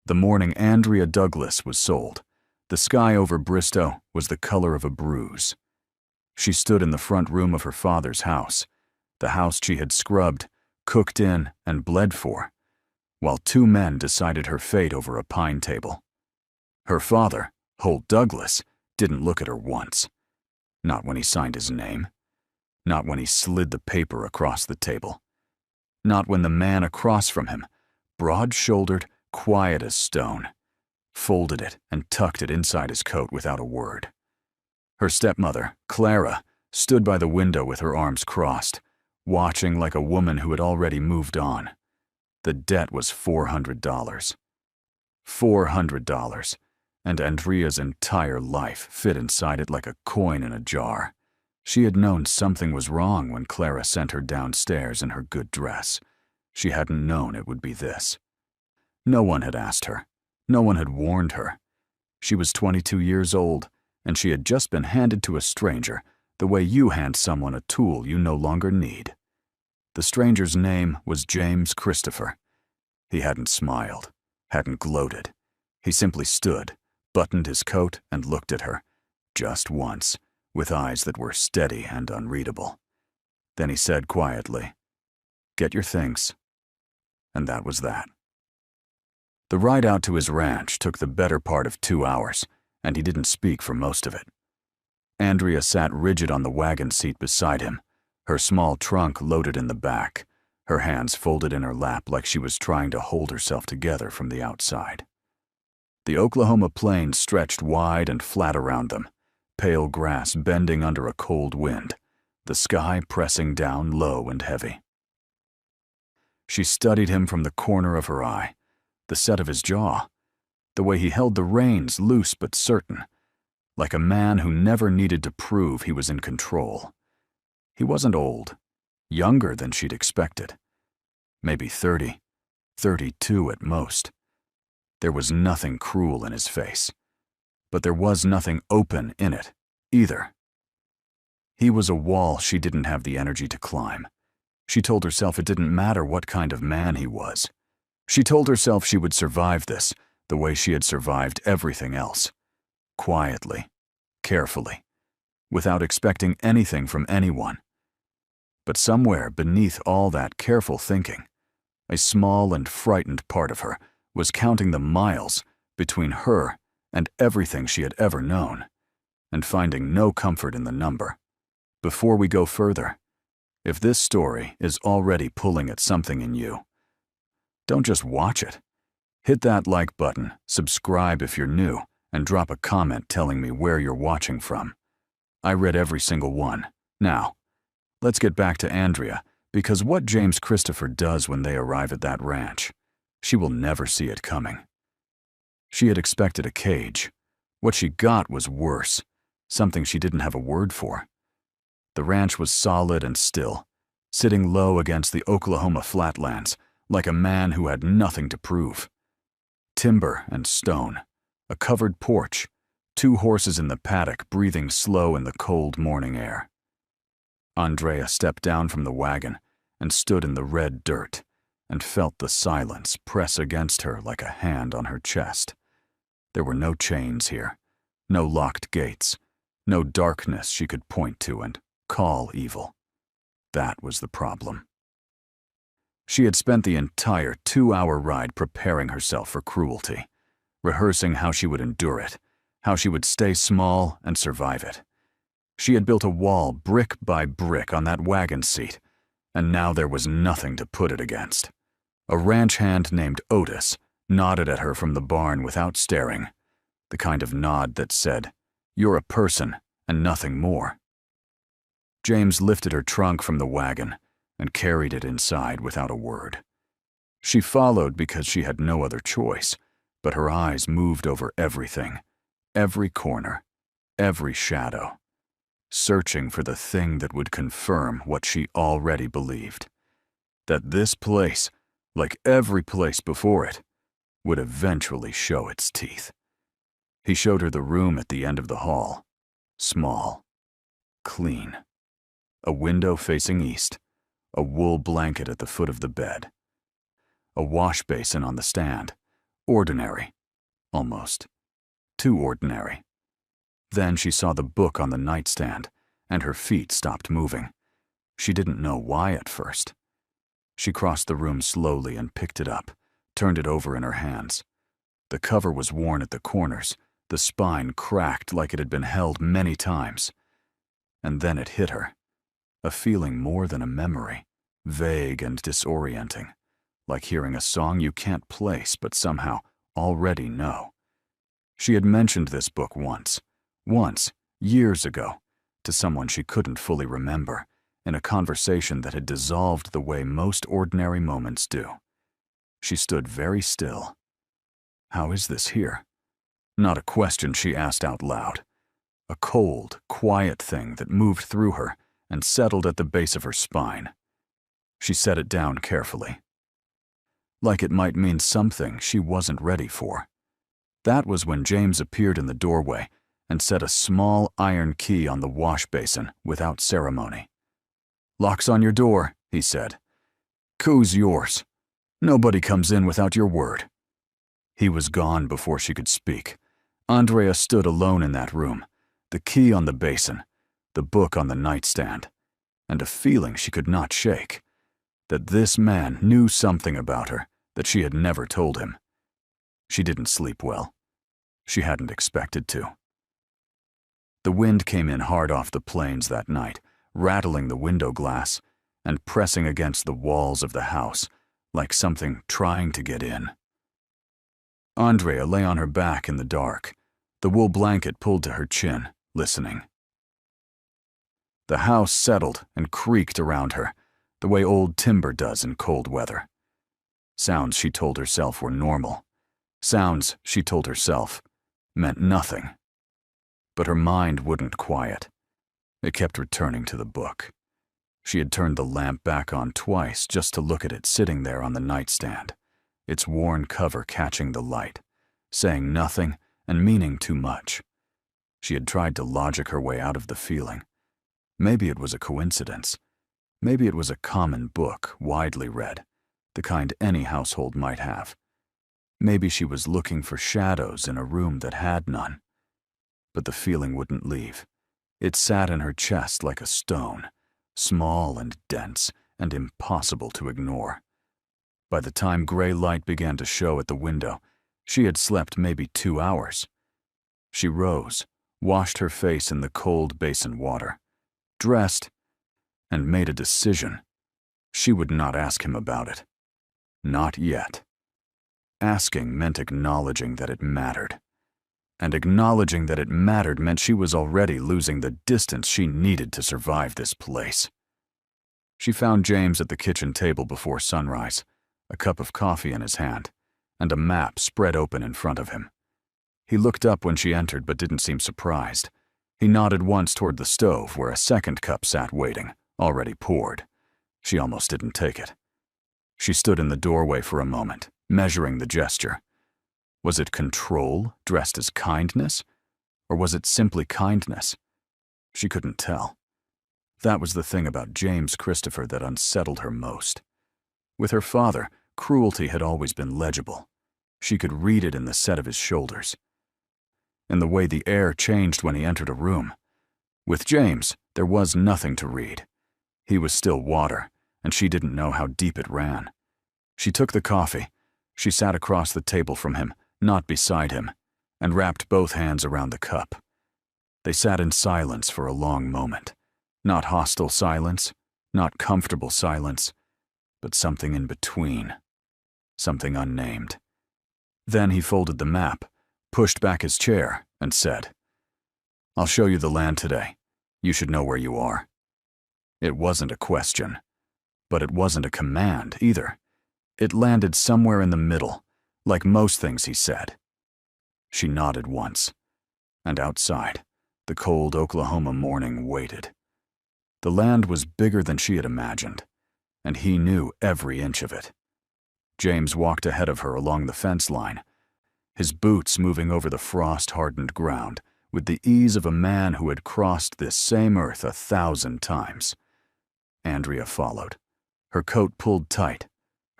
The morning Andrea Douglas was sold, the sky over Bristow was the color of a bruise. She stood in the front room of her father's house, the house she had scrubbed, cooked in, and bled for, while two men decided her fate over a pine table. Her father, Holt Douglas, didn't look at her once. Not when he signed his name. Not when he slid the paper across the table. Not when the man across from him, broad-shouldered, quiet as stone, folded it and tucked it inside his coat without a word. Her stepmother, Clara, stood by the window with her arms crossed, watching like a woman who had already moved on. The debt was $400. $400, and Andrea's entire life fit inside it like a coin in a jar. She had known something was wrong when Clara sent her downstairs in her good dress. She hadn't known it would be this. No one had asked her. No one had warned her. She was 22 years old, and she had just been handed to a stranger the way you hand someone a tool you no longer need. The stranger's name was James Christopher. He hadn't smiled, hadn't gloated. He simply stood, buttoned his coat, and looked at her, just once, with eyes that were steady and unreadable. Then he said quietly, "Get your things." And that was that. The ride out to his ranch took the better part of 2 hours, and he didn't speak for most of it. Andrea sat rigid on the wagon seat beside him, her small trunk loaded in the back, her hands folded in her lap like she was trying to hold herself together from the outside. The Oklahoma plains stretched wide and flat around them, pale grass bending under a cold wind, the sky pressing down low and heavy. She studied him from the corner of her eye, the set of his jaw, the way he held the reins loose but certain, like a man who never needed to prove he was in control. He wasn't old, younger than she'd expected. Maybe 30, 32 at most. There was nothing cruel in his face, but there was nothing open in it, either. He was a wall she didn't have the energy to climb. She told herself it didn't matter what kind of man he was. She told herself she would survive this the way she had survived everything else. Quietly, carefully, without expecting anything from anyone. But somewhere beneath all that careful thinking, a small and frightened part of her was counting the miles between her and everything she had ever known, and finding no comfort in the number. Before we go further, if this story is already pulling at something in you, don't just watch it. Hit that like button, subscribe if you're new, and drop a comment telling me where you're watching from. I read every single one. Now, let's get back to Andrea, because what James Christopher does when they arrive at that ranch, she will never see it coming. She had expected a cage. What she got was worse, something she didn't have a word for. The ranch was solid and still, sitting low against the Oklahoma flatlands, like a man who had nothing to prove. Timber and stone, a covered porch, 2 horses in the paddock breathing slow in the cold morning air. Andrea stepped down from the wagon and stood in the red dirt and felt the silence press against her like a hand on her chest. There were no chains here, no locked gates, no darkness she could point to and call evil. That was the problem. She had spent the entire 2-hour ride preparing herself for cruelty, rehearsing how she would endure it, how she would stay small and survive it. She had built a wall brick by brick on that wagon seat, and now there was nothing to put it against. A ranch hand named Otis nodded at her from the barn without staring, the kind of nod that said, "You're a person and nothing more." James lifted her trunk from the wagon and carried it inside without a word. She followed because she had no other choice, but her eyes moved over everything, every corner, every shadow, searching for the thing that would confirm what she already believed, that this place, like every place before it, would eventually show its teeth. He showed her the room at the end of the hall, small, clean, a window facing east, a wool blanket at the foot of the bed, a wash basin on the stand, Ordinary. Almost. Too ordinary. Then she saw the book on the nightstand, and her feet stopped moving. She didn't know why at first. She crossed the room slowly and picked it up, turned it over in her hands. The cover was worn at the corners, the spine cracked like it had been held many times. And then it hit her. A feeling more than a memory, vague and disorienting, like hearing a song you can't place but somehow already know. She had mentioned this book once, years ago, to someone she couldn't fully remember, in a conversation that had dissolved the way most ordinary moments do. She stood very still. How is this here? Not a question she asked out loud. A cold, quiet thing that moved through her and settled at the base of her spine. She set it down carefully. Like it might mean something she wasn't ready for. That was when James appeared in the doorway and set a small iron key on the wash basin without ceremony. "Lock's on your door," he said. "Koo's yours. Nobody comes in without your word." He was gone before she could speak. Andrea stood alone in that room, the key on the basin, the book on the nightstand, and a feeling she could not shake, that this man knew something about her that she had never told him. She didn't sleep well. She hadn't expected to. The wind came in hard off the plains that night, rattling the window glass and pressing against the walls of the house like something trying to get in. Andrea lay on her back in the dark, the wool blanket pulled to her chin, listening. The house settled and creaked around her, the way old timber does in cold weather. Sounds she told herself were normal. Sounds, she told herself, meant nothing. But her mind wouldn't quiet. It kept returning to the book. She had turned the lamp back on twice just to look at it sitting there on the nightstand, its worn cover catching the light, saying nothing and meaning too much. She had tried to logic her way out of the feeling. Maybe it was a coincidence. Maybe it was a common book, widely read, the kind any household might have. Maybe she was looking for shadows in a room that had none. But the feeling wouldn't leave. It sat in her chest like a stone, small and dense and impossible to ignore. By the time gray light began to show at the window, she had slept maybe 2 hours. She rose, washed her face in the cold basin water, dressed, and made a decision. She would not ask him about it. Not yet. Asking meant acknowledging that it mattered. And acknowledging that it mattered meant she was already losing the distance she needed to survive this place. She found James at the kitchen table before sunrise, a cup of coffee in his hand, and a map spread open in front of him. He looked up when she entered but didn't seem surprised. He nodded once toward the stove where a second cup sat waiting, already poured. She almost didn't take it. She stood in the doorway for a moment, measuring the gesture. Was it control dressed as kindness, or was it simply kindness? She couldn't tell. That was the thing about James Christopher that unsettled her most. With her father, cruelty had always been legible. She could read it in the set of his shoulders, in the way the air changed when he entered a room. With James, there was nothing to read. He was still water, and she didn't know how deep it ran. She took the coffee. She sat across the table from him, not beside him, and wrapped both hands around the cup. They sat in silence for a long moment. Not hostile silence, not comfortable silence, but something in between. Something unnamed. Then he folded the map, pushed back his chair, and said, "I'll show you the land today. You should know where you are." It wasn't a question, but it wasn't a command either. It landed somewhere in the middle, like most things he said. She nodded once, and outside, the cold Oklahoma morning waited. The land was bigger than she had imagined, and he knew every inch of it. James walked ahead of her along the fence line, his boots moving over the frost-hardened ground with the ease of a man who had crossed this same earth 1,000 times. Andrea followed, her coat pulled tight,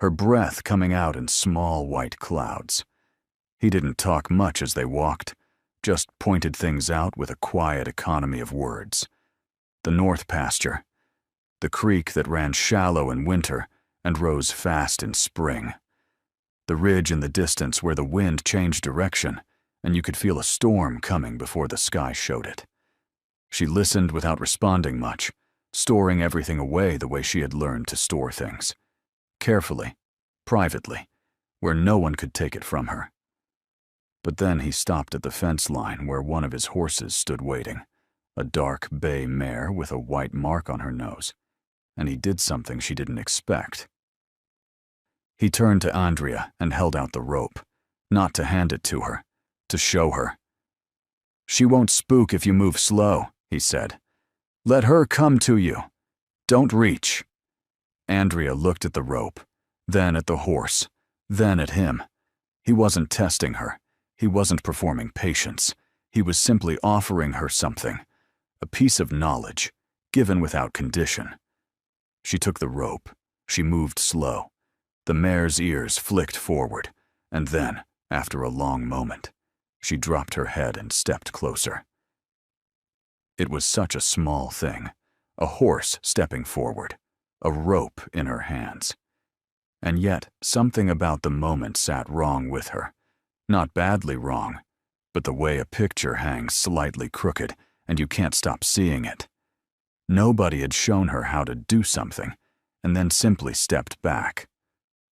her breath coming out in small white clouds. He didn't talk much as they walked, just pointed things out with a quiet economy of words. The north pasture, the creek that ran shallow in winter and rose fast in spring, the ridge in the distance where the wind changed direction and you could feel a storm coming before the sky showed it. She listened without responding much, storing everything away the way she had learned to store things. Carefully, privately, where no one could take it from her. But then he stopped at the fence line where one of his horses stood waiting, a dark bay mare with a white mark on her nose, and he did something she didn't expect. He turned to Andrea and held out the rope, not to hand it to her, to show her. "She won't spook if you move slow," he said. "Let her come to you. Don't reach." Andrea looked at the rope, then at the horse, then at him. He wasn't testing her. He wasn't performing patience. He was simply offering her something, a piece of knowledge, given without condition. She took the rope. She moved slow. The mare's ears flicked forward, and then, after a long moment, she dropped her head and stepped closer. It was such a small thing, a horse stepping forward, a rope in her hands. And yet, something about the moment sat wrong with her. Not badly wrong, but the way a picture hangs slightly crooked and you can't stop seeing it. Nobody had shown her how to do something, and then simply stepped back.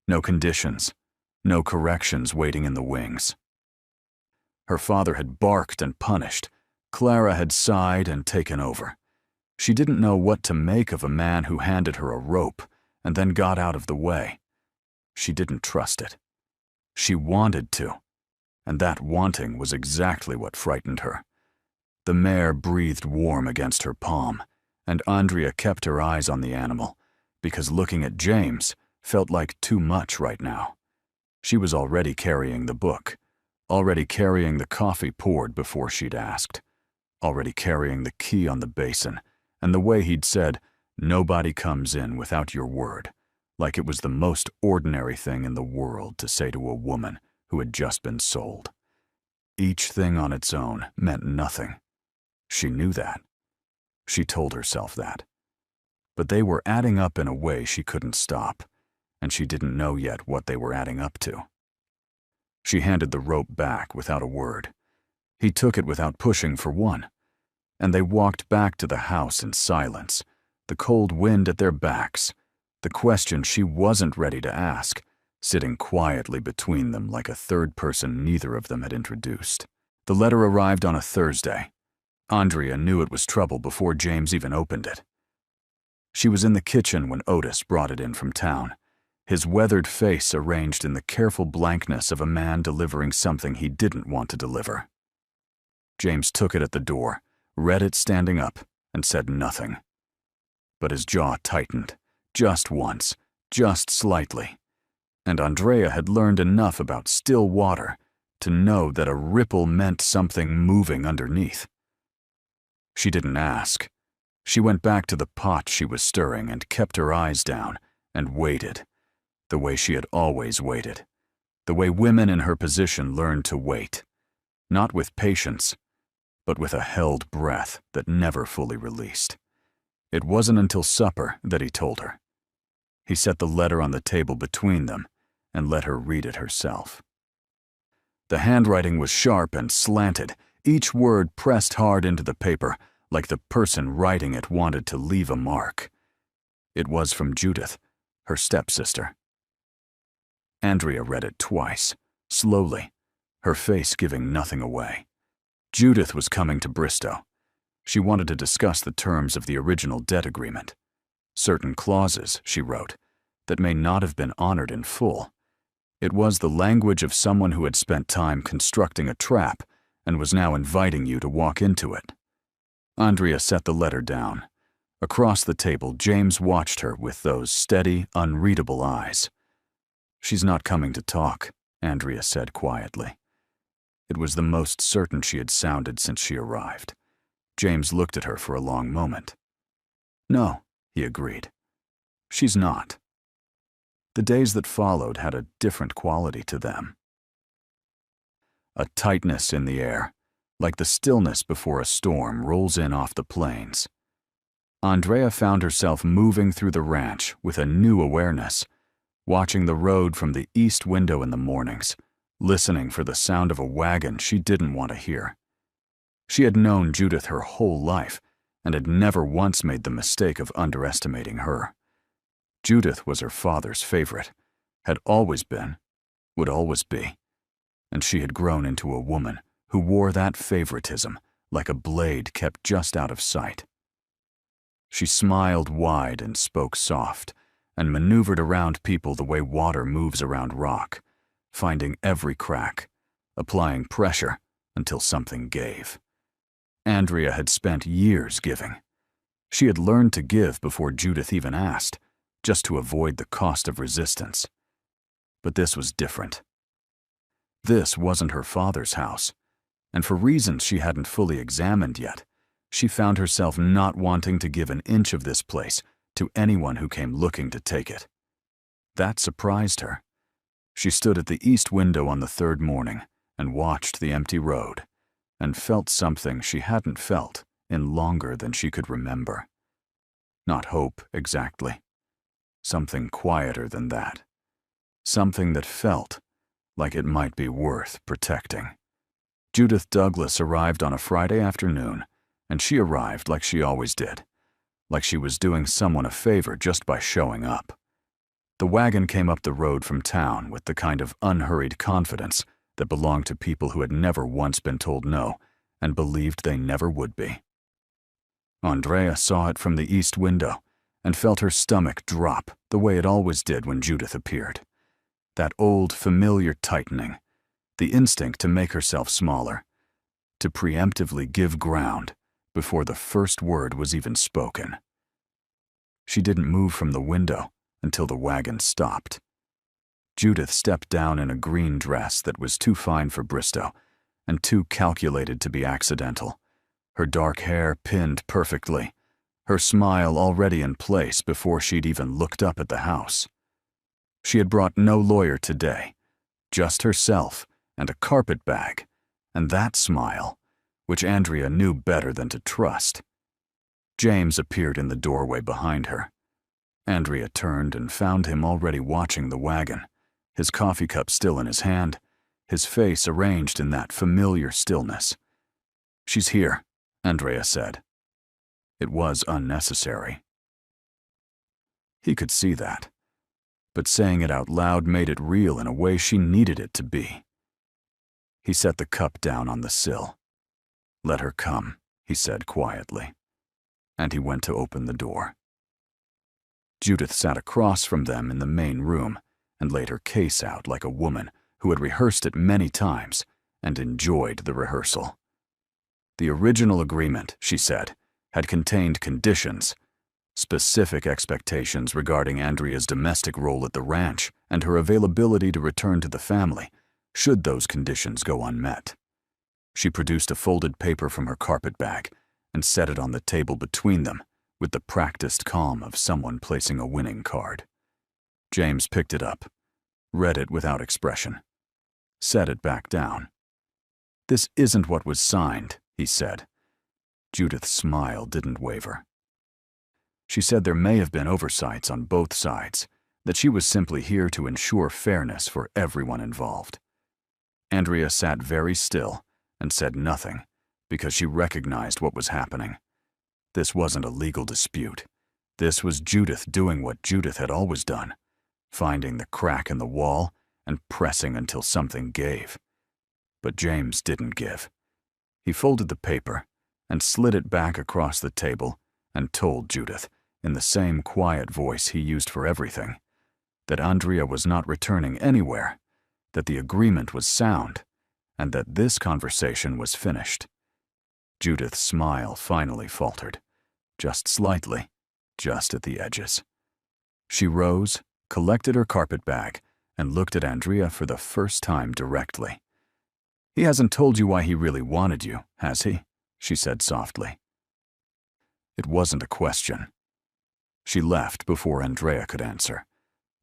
No conditions, no corrections waiting in the wings. Her father had barked and punished. Clara had sighed and taken over. She didn't know what to make of a man who handed her a rope and then got out of the way. She didn't trust it. She wanted to, and that wanting was exactly what frightened her. The mare breathed warm against her palm, and Andrea kept her eyes on the animal, because looking at James felt like too much right now. She was already carrying the book, already carrying the coffee poured before she'd asked, already carrying the key on the basin, and the way he'd said, "Nobody comes in without your word," like it was the most ordinary thing in the world to say to a woman who had just been sold. Each thing on its own meant nothing. She knew that. She told herself that. But they were adding up in a way she couldn't stop, and she didn't know yet what they were adding up to. She handed the rope back without a word. He took it without pushing for one, and they walked back to the house in silence, the cold wind at their backs, the question she wasn't ready to ask, sitting quietly between them like a third person neither of them had introduced. The letter arrived on a Thursday. Andrea knew it was trouble before James even opened it. She was in the kitchen when Otis brought it in from town, his weathered face arranged in the careful blankness of a man delivering something he didn't want to deliver. James took it at the door, read it standing up, and said nothing. But his jaw tightened, just once, just slightly, and Andrea had learned enough about still water to know that a ripple meant something moving underneath. She didn't ask. She went back to the pot she was stirring and kept her eyes down and waited, the way she had always waited, the way women in her position learned to wait, not with patience, but with a held breath that never fully released. It wasn't until supper that he told her. He set the letter on the table between them and let her read it herself. The handwriting was sharp and slanted, each word pressed hard into the paper, like the person writing it wanted to leave a mark. It was from Judith, her stepsister. Andrea read it twice, slowly, her face giving nothing away. Judith was coming to Bristow. She wanted to discuss the terms of the original debt agreement. Certain clauses, she wrote, that may not have been honored in full. It was the language of someone who had spent time constructing a trap and was now inviting you to walk into it. Andrea set the letter down. Across the table, James watched her with those steady, unreadable eyes. "She's not coming to talk," Andrea said quietly. It was the most certain she had sounded since she arrived. James looked at her for a long moment. "No," he agreed. "She's not." The days that followed had a different quality to them. a tightness in the air, like the stillness before a storm rolls in off the plains. Andrea found herself moving through the ranch with a new awareness, watching the road from the east window in the mornings, listening for the sound of a wagon she didn't want to hear. She had known Judith her whole life and had never once made the mistake of underestimating her. Judith was her father's favorite, had always been, would always be, and she had grown into a woman who wore that favoritism like a blade kept just out of sight. She smiled wide and spoke soft, and maneuvered around people the way water moves around rock, finding every crack, applying pressure until something gave. Andrea had spent years giving. She had learned to give before Judith even asked, just to avoid the cost of resistance. But this was different. This wasn't her father's house, and for reasons she hadn't fully examined yet, she found herself not wanting to give an inch of this place to anyone who came looking to take it. That surprised her. She stood at the east window on the third morning and watched the empty road, and felt something she hadn't felt in longer than she could remember. Not hope, exactly. Something quieter than that. Something that felt like it might be worth protecting. Judith Douglas arrived on a Friday afternoon, and she arrived like she always did, like she was doing someone a favor just by showing up. The wagon came up the road from town with the kind of unhurried confidence that belonged to people who had never once been told no and believed they never would be. Andrea saw it from the east window and felt her stomach drop the way it always did when Judith appeared. That old, familiar tightening, the instinct to make herself smaller, to preemptively give ground before the first word was even spoken. She didn't move from the window until the wagon stopped. Judith stepped down in a green dress that was too fine for Bristow and too calculated to be accidental, her dark hair pinned perfectly, her smile already in place before she'd even looked up at the house. She had brought no lawyer today, just herself and a carpet bag, and that smile, which Andrea knew better than to trust. James appeared in the doorway behind her. Andrea turned and found him already watching the wagon, his coffee cup still in his hand, his face arranged in that familiar stillness. "She's here," Andrea said. It was unnecessary. He could see that, but saying it out loud made it real in a way she needed it to be. He set the cup down on the sill. "Let her come," he said quietly, and he went to open the door. Judith sat across from them in the main room and laid her case out like a woman who had rehearsed it many times and enjoyed the rehearsal. The original agreement, she said, had contained conditions, specific expectations regarding Andrea's domestic role at the ranch and her availability to return to the family, should those conditions go unmet. She produced a folded paper from her carpet bag and set it on the table between them with the practiced calm of someone placing a winning card. James picked it up, read it without expression, set it back down. "This isn't what was signed," he said. Judith's smile didn't waver. She said there may have been oversights on both sides, that she was simply here to ensure fairness for everyone involved. Andrea sat very still and said nothing because she recognized what was happening. This wasn't a legal dispute. This was Judith doing what Judith had always done, finding the crack in the wall and pressing until something gave. But James didn't give. He folded the paper and slid it back across the table and told Judith, in the same quiet voice he used for everything, that Andrea was not returning anywhere, that the agreement was sound, and that this conversation was finished. Judith's smile finally faltered, just slightly, just at the edges. She rose, collected her carpet bag, and looked at Andrea for the first time directly. "He hasn't told you why he really wanted you, has he?" she said softly. It wasn't a question. She left before Andrea could answer.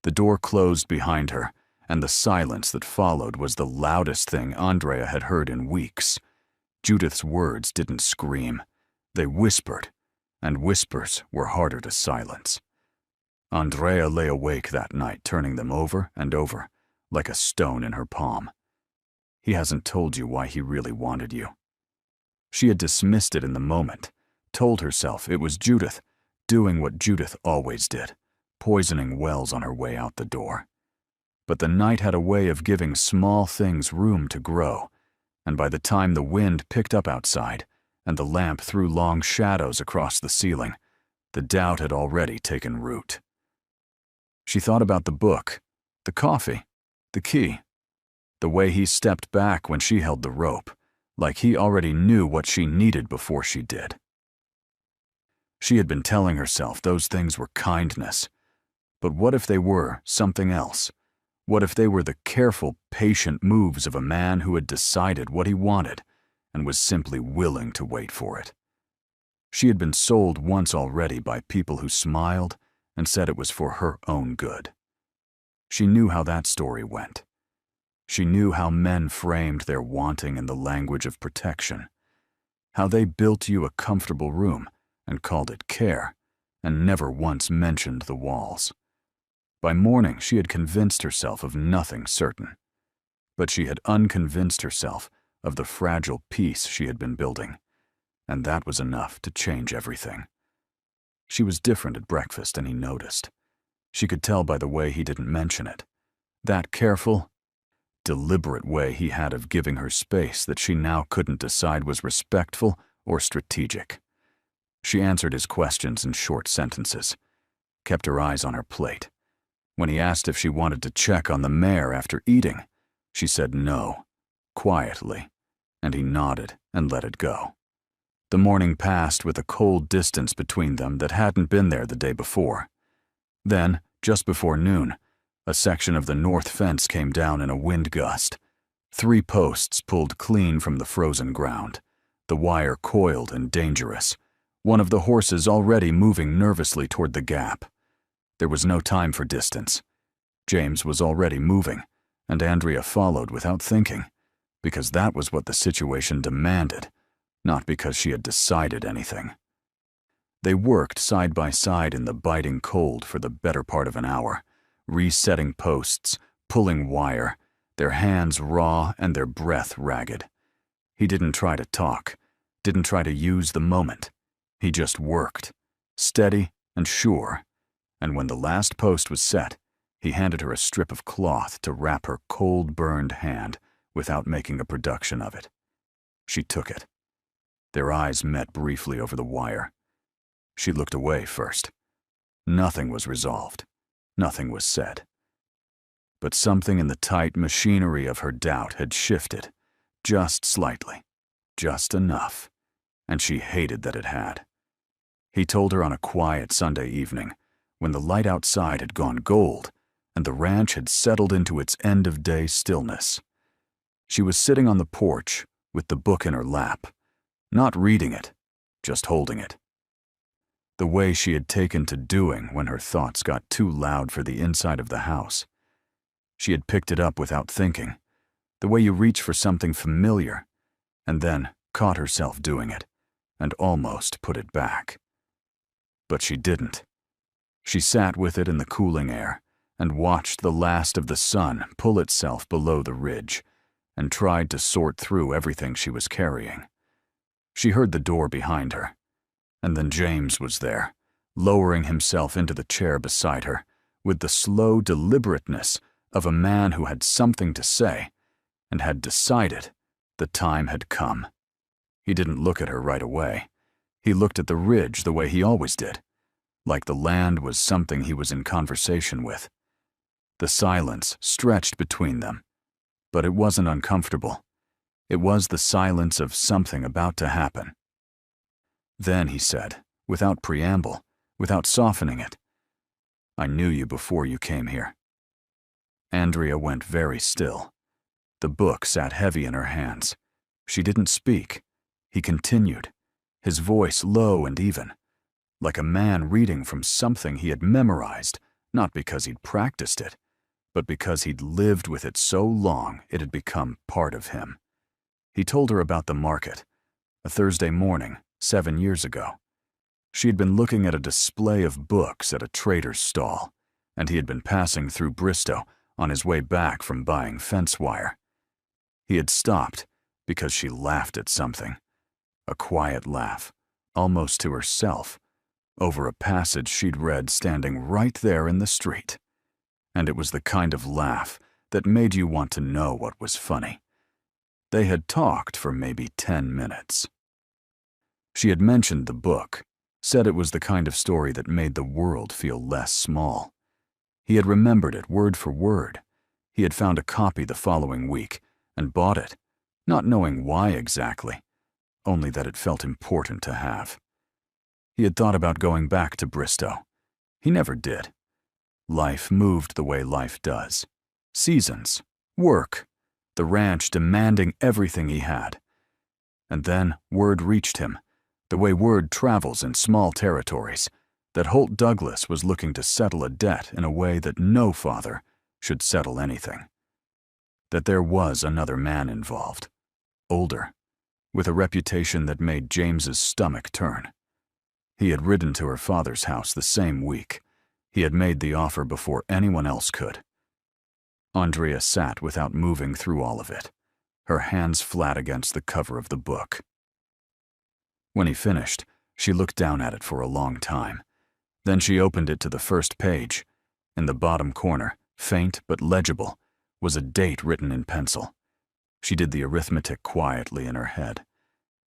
The door closed behind her, and the silence that followed was the loudest thing Andrea had heard in weeks. Judith's words didn't scream. They whispered, and whispers were harder to silence. Andrea lay awake that night, turning them over and over, like a stone in her palm. He hasn't told you why he really wanted you. She had dismissed it in the moment, told herself it was Judith, doing what Judith always did, poisoning wells on her way out the door. But the night had a way of giving small things room to grow, and by the time the wind picked up outside and the lamp threw long shadows across the ceiling, the doubt had already taken root. She thought about the book, the coffee, the key, the way he stepped back when she held the rope, like he already knew what she needed before she did. She had been telling herself those things were kindness, but what if they were something else? What if they were the careful, patient moves of a man who had decided what he wanted and was simply willing to wait for it? She had been sold once already by people who smiled and said it was for her own good. She knew how that story went. She knew how men framed their wanting in the language of protection, how they built you a comfortable room and called it care, and never once mentioned the walls. By morning, she had convinced herself of nothing certain, but she had unconvinced herself of the fragile peace she had been building, and that was enough to change everything. She was different at breakfast, and he noticed. She could tell by the way he didn't mention it. That careful, deliberate way he had of giving her space that she now couldn't decide was respectful or strategic. She answered his questions in short sentences, kept her eyes on her plate. When he asked if she wanted to check on the mare after eating, she said no, quietly, and he nodded and let it go. The morning passed with a cold distance between them that hadn't been there the day before. Then, just before noon, a section of the north fence came down in a wind gust. 3 posts pulled clean from the frozen ground, the wire coiled and dangerous, one of the horses already moving nervously toward the gap. There was no time for distance. James was already moving, and Andrea followed without thinking, because that was what the situation demanded, not because she had decided anything. They worked side by side in the biting cold for the better part of an hour, resetting posts, pulling wire, their hands raw and their breath ragged. He didn't try to talk, didn't try to use the moment. He just worked, steady and sure, and when the last post was set, he handed her a strip of cloth to wrap her cold, burned hand without making a production of it. She took it. Their eyes met briefly over the wire. She looked away first. Nothing was resolved. Nothing was said. But something in the tight machinery of her doubt had shifted, just slightly, just enough, and she hated that it had. He told her on a quiet Sunday evening, when the light outside had gone gold and the ranch had settled into its end-of-day stillness. She was sitting on the porch with the book in her lap, not reading it, just holding it. The way she had taken to doing when her thoughts got too loud for the inside of the house. She had picked it up without thinking, the way you reach for something familiar, and then caught herself doing it, and almost put it back. But she didn't. She sat with it in the cooling air and watched the last of the sun pull itself below the ridge and tried to sort through everything she was carrying. She heard the door behind her, and then James was there, lowering himself into the chair beside her with the slow deliberateness of a man who had something to say and had decided the time had come. He didn't look at her right away. He looked at the ridge the way he always did, like the land was something he was in conversation with. The silence stretched between them, but it wasn't uncomfortable. It was the silence of something about to happen. Then he said, without preamble, without softening it, "I knew you before you came here." Andrea went very still. The book sat heavy in her hands. She didn't speak. He continued, his voice low and even, like a man reading from something he had memorized, not because he'd practiced it, but because he'd lived with it so long it had become part of him. He told her about the market, a Thursday morning, 7 years ago. She had been looking at a display of books at a trader's stall, and he had been passing through Bristow on his way back from buying fence wire. He had stopped because she laughed at something, a quiet laugh, almost to herself, over a passage she'd read standing right there in the street. And it was the kind of laugh that made you want to know what was funny. They had talked for maybe 10 minutes. She had mentioned the book, said it was the kind of story that made the world feel less small. He had remembered it word for word. He had found a copy the following week and bought it, not knowing why exactly, only that it felt important to have. He had thought about going back to Bristow. He never did. Life moved the way life does. Seasons, work, the ranch demanding everything he had. And then word reached him, the way word travels in small territories, that Holt Douglas was looking to settle a debt in a way that no father should settle anything. That there was another man involved, older, with a reputation that made James's stomach turn. He had ridden to her father's house the same week. He had made the offer before anyone else could. Andrea sat without moving through all of it, her hands flat against the cover of the book. When he finished, she looked down at it for a long time. Then she opened it to the first page. In the bottom corner, faint but legible, was a date written in pencil. She did the arithmetic quietly in her head.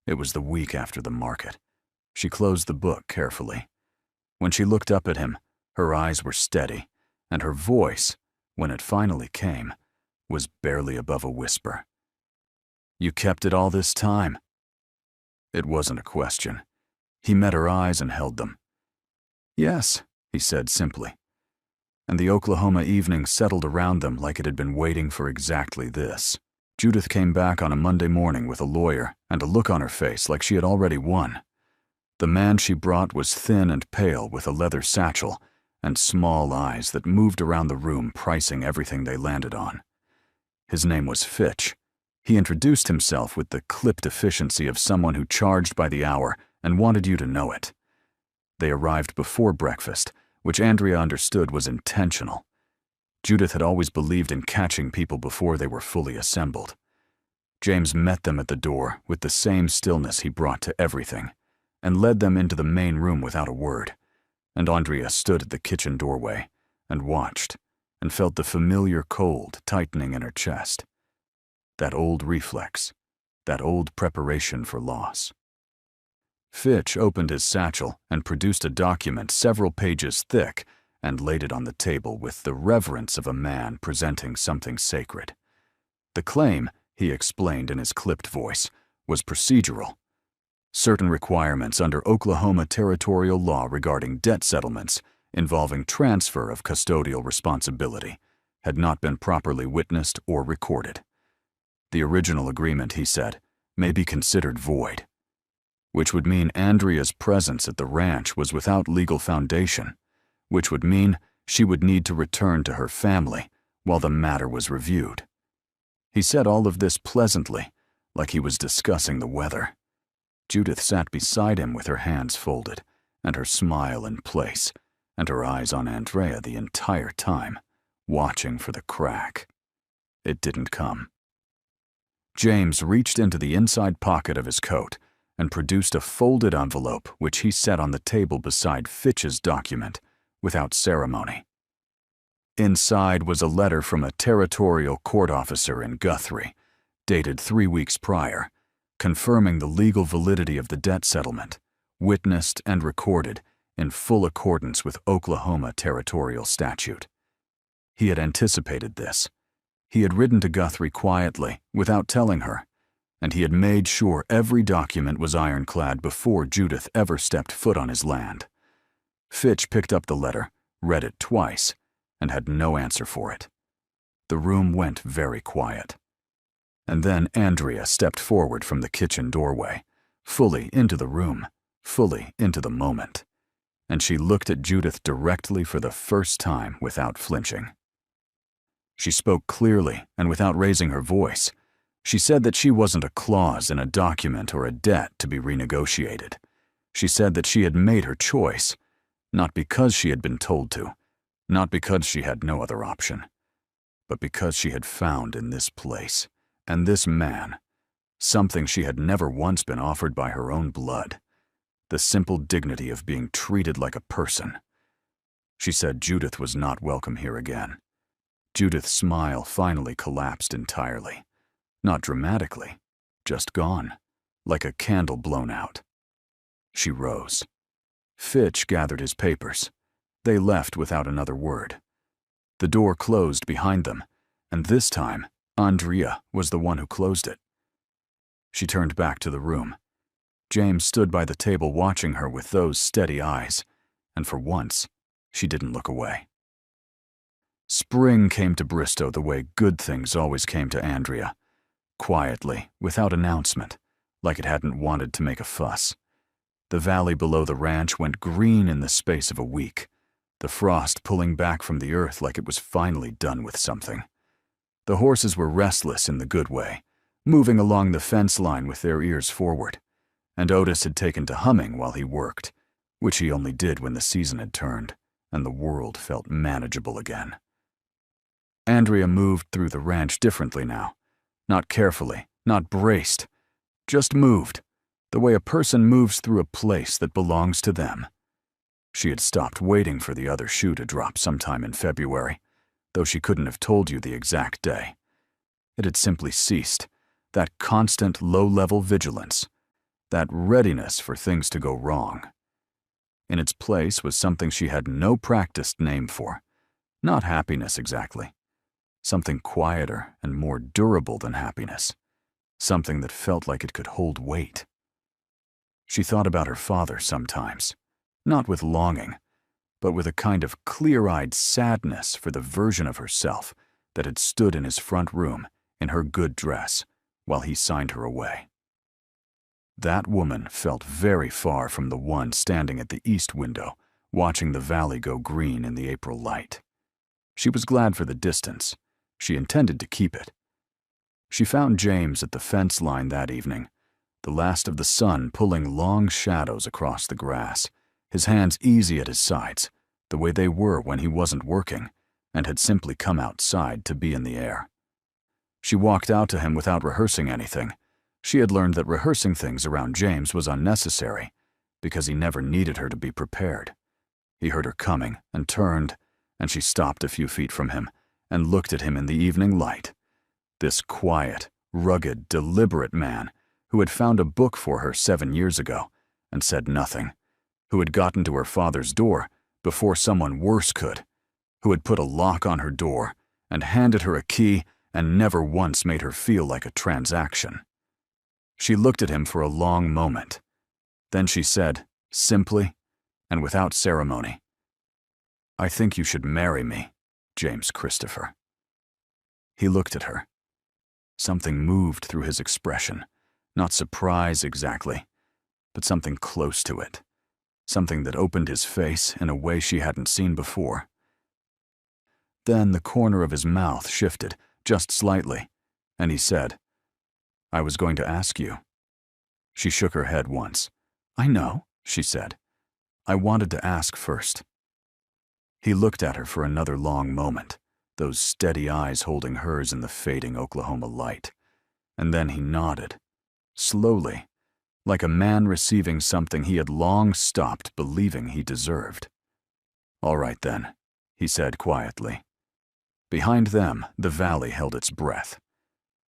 It was the week after the market. She closed the book carefully. When she looked up at him, her eyes were steady, and her voice, when it finally came, was barely above a whisper. "You kept it all this time?" It wasn't a question. He met her eyes and held them. "Yes," he said simply. And the Oklahoma evening settled around them like it had been waiting for exactly this. Judith came back on a Monday morning with a lawyer and a look on her face like she had already won. The man she brought was thin and pale with a leather satchel and small eyes that moved around the room pricing everything they landed on. His name was Fitch. He introduced himself with the clipped efficiency of someone who charged by the hour and wanted you to know it. They arrived before breakfast, which Andrea understood was intentional. Judith had always believed in catching people before they were fully assembled. James met them at the door with the same stillness he brought to everything, and led them into the main room without a word. And Andrea stood at the kitchen doorway and watched and felt the familiar cold tightening in her chest. That old reflex, that old preparation for loss. Fitch opened his satchel and produced a document several pages thick and laid it on the table with the reverence of a man presenting something sacred. The claim, he explained in his clipped voice, was procedural. Certain requirements under Oklahoma territorial law regarding debt settlements involving transfer of custodial responsibility had not been properly witnessed or recorded. The original agreement, he said, may be considered void, which would mean Andrea's presence at the ranch was without legal foundation, which would mean she would need to return to her family while the matter was reviewed. He said all of this pleasantly, like he was discussing the weather. Judith sat beside him with her hands folded, and her smile in place, and her eyes on Andrea the entire time, watching for the crack. It didn't come. James reached into the inside pocket of his coat and produced a folded envelope which he set on the table beside Fitch's document, without ceremony. Inside was a letter from a territorial court officer in Guthrie, dated 3 weeks prior, confirming the legal validity of the debt settlement, witnessed and recorded in full accordance with Oklahoma territorial statute. He had anticipated this. He had ridden to Guthrie quietly, without telling her, and he had made sure every document was ironclad before Judith ever stepped foot on his land. Fitch picked up the letter, read it twice, and had no answer for it. The room went very quiet. And then Andrea stepped forward from the kitchen doorway, fully into the room, fully into the moment, and she looked at Judith directly for the first time without flinching. She spoke clearly and without raising her voice. She said that she wasn't a clause in a document or a debt to be renegotiated. She said that she had made her choice, not because she had been told to, not because she had no other option, but because she had found in this place and this man something she had never once been offered by her own blood, the simple dignity of being treated like a person. She said Judith was not welcome here again. Judith's smile finally collapsed entirely. Not dramatically, just gone, like a candle blown out. She rose. Fitch gathered his papers. They left without another word. The door closed behind them, and this time, Andrea was the one who closed it. She turned back to the room. James stood by the table watching her with those steady eyes, and for once, she didn't look away. Spring came to Bristow the way good things always came to Andrea, quietly, without announcement, like it hadn't wanted to make a fuss. The valley below the ranch went green in the space of a week, the frost pulling back from the earth like it was finally done with something. The horses were restless in the good way, moving along the fence line with their ears forward, and Otis had taken to humming while he worked, which he only did when the season had turned, and the world felt manageable again. Andrea moved through the ranch differently now, not carefully, not braced, just moved, the way a person moves through a place that belongs to them. She had stopped waiting for the other shoe to drop sometime in February, though she couldn't have told you the exact day. It had simply ceased, that constant low-level vigilance, that readiness for things to go wrong. In its place was something she had no practiced name for, not happiness exactly, something quieter and more durable than happiness, something that felt like it could hold weight. She thought about her father sometimes, not with longing, but with a kind of clear-eyed sadness for the version of herself that had stood in his front room in her good dress while he signed her away. That woman felt very far from the one standing at the east window, watching the valley go green in the April light. She was glad for the distance. She intended to keep it. She found James at the fence line that evening, the last of the sun pulling long shadows across the grass, his hands easy at his sides, the way they were when he wasn't working, and had simply come outside to be in the air. She walked out to him without rehearsing anything. She had learned that rehearsing things around James was unnecessary, because he never needed her to be prepared. He heard her coming and turned, and she stopped a few feet from him and looked at him in the evening light. This quiet, rugged, deliberate man who had found a book for her 7 years ago and said nothing, who had gotten to her father's door before someone worse could, who had put a lock on her door and handed her a key and never once made her feel like a transaction. She looked at him for a long moment. Then she said, simply and without ceremony, "I think you should marry me, James Christopher." He looked at her. Something moved through his expression, not surprise exactly, but something close to it, something that opened his face in a way she hadn't seen before. Then the corner of his mouth shifted, just slightly, and he said, "I was going to ask you." She shook her head once. "I know," she said. "I wanted to ask first." He looked at her for another long moment, those steady eyes holding hers in the fading Oklahoma light, and then he nodded, slowly, like a man receiving something he had long stopped believing he deserved. "All right then," he said quietly. Behind them, the valley held its breath.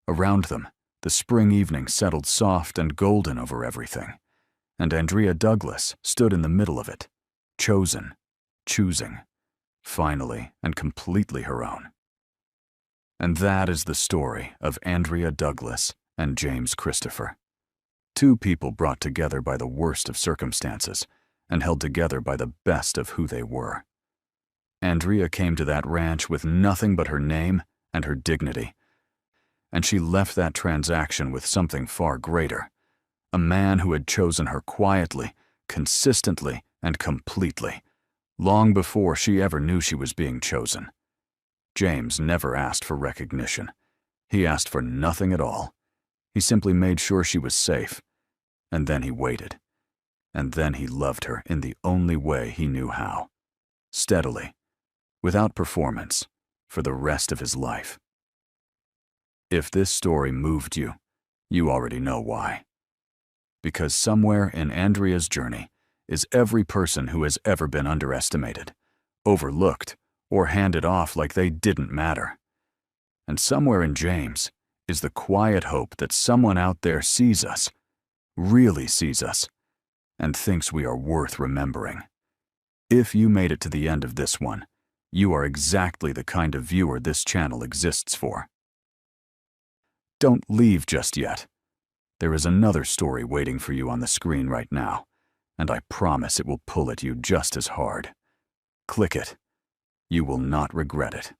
Around them, the spring evening settled soft and golden over everything, and Andrea Douglas stood in the middle of it, chosen, choosing, finally and completely her own. And that is the story of Andrea Douglas and James Christopher. Two people brought together by the worst of circumstances and held together by the best of who they were. Andrea came to that ranch with nothing but her name and her dignity, and she left that transaction with something far greater, a man who had chosen her quietly, consistently, and completely, long before she ever knew she was being chosen. James never asked for recognition. He asked for nothing at all. He simply made sure she was safe. And then he waited. And then he loved her in the only way he knew how. Steadily, without performance, for the rest of his life. If this story moved you, you already know why. Because somewhere in Andrea's journey is every person who has ever been underestimated, overlooked, or handed off like they didn't matter. And somewhere in James is the quiet hope that someone out there sees us, really sees us, and thinks we are worth remembering. If you made it to the end of this one, you are exactly the kind of viewer this channel exists for. Don't leave just yet. There is another story waiting for you on the screen right now, and I promise it will pull at you just as hard. Click it. You will not regret it.